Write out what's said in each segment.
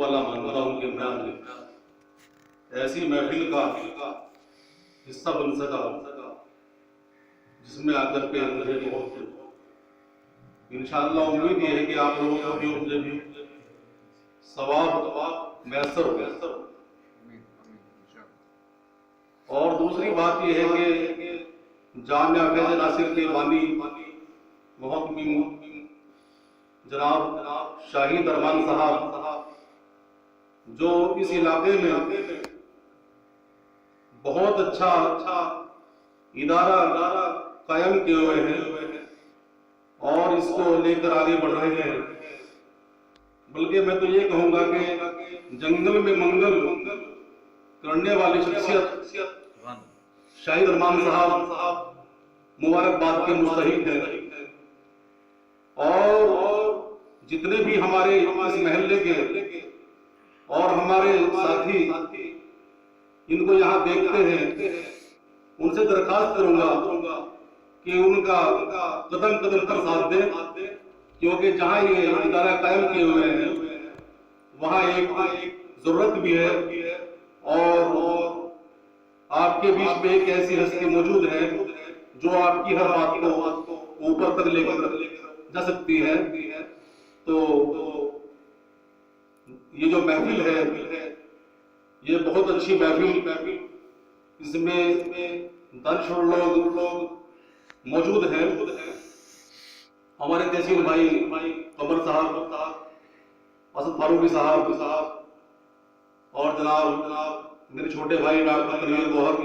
वाला मानता हूँ कि मैं ऐसी महफिल का हिस्सा बन सका जिसमें आकर के मुझे बहुत इंशाअल्लाह उम्मीद ये है कि आप लोगों को भी मुझे भी सवाब मैसर हो गया। और दूसरी बात यह है कि जामिया फैज़ नासिर के बानी मोहतमिम जनाब शाहीद अरमान साहब जो इस इलाके में बहुत अच्छा इदारा कायम किए हुए हैं और इसको लेकर आगे बढ़ रहे हैं। बल्कि मैं तो ये कहूंगा कि जंगल में मंगल करने वाली शख्सियत शाहीद अरमान साहब मुबारकबाद के मुस्तहिक हैं। और जितने भी हमारे इस महल्ले के और हमारे साथी इनको यहाँ देखते हैं उनसे दरखास्त करूंगा कि उनका कदम कदम पर साथ दें, क्योंकि जहाँ ये इदारा कायम किए हुए हैं वहाँ एक जरूरत भी है और आपके बीच में एक ऐसी हस्ती मौजूद है जो आपकी हर बात को ऊपर तक लेकर जा सकती है। तो ये जो महफिल है ये बहुत अच्छी महफिल, इसमें दानिशवर लोग मौजूद हैं। हमारे तहसील भाई कमर साहब, असद फारूकी साहब और जनाब मेरे छोटे भाई डॉक्टर तनवीर गौहर,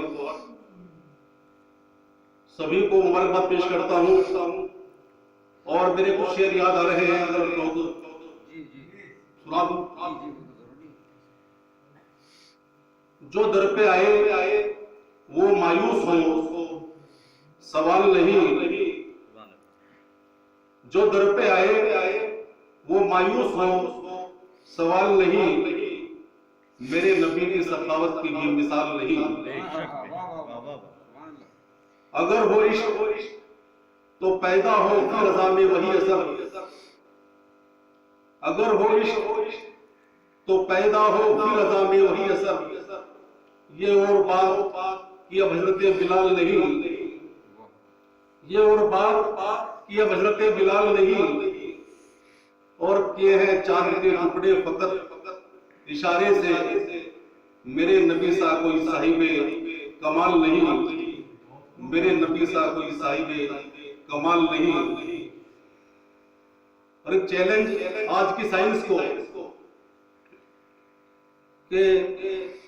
सभी को मुबारकबाद पेश करता हूँ। और मेरे कुछ शेर याद आ रहे हैं, अगर सुना दूं। जो दर पे आए वो मायूस हो सवाल नहीं, जो दर पे आए वो मायूस हो सवाल नहीं, मेरे नबी की सखावत की भी मिसाल नहीं। अगर हो इश्क तो पैदा हो फिर रज़ा में वही असर, अगर हो इश्क तो पैदा हो फिर रज़ा में वही असर। ये और बात कि अब हजरत बिलाल नहीं, ये और बात कि अब हजरत बिलाल नहीं, और किए हैं चांद के टुकड़े फकत इशारे से, मेरे नबी सा कोई साहिबे कमाल नहीं, मेरे नबी सा कोई साहिबे कमाल नहीं। और एक चैलेंज आज की साइंस को कि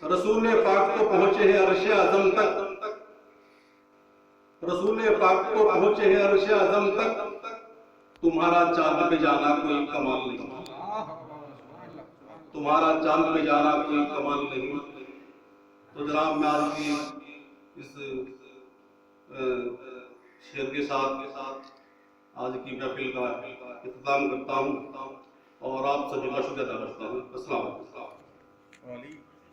रसूल पाक को पहुंचे हैं अर्श आज़म तक, रसूल पाक को पहुंचे हैं अर्श आज़म तक, तुम्हारा चांद पे जाना कोई कमाल नहीं, तुम्हारा चांद पे जाना कोई कमाल नहीं। तो जनाब मैं आज की इस शेर के साथ आज की महफिल का इख्तिताम करता हूँ और आप सभी का शुक्रिया अदा करता हूँ। अस्सलाम वालेकुम।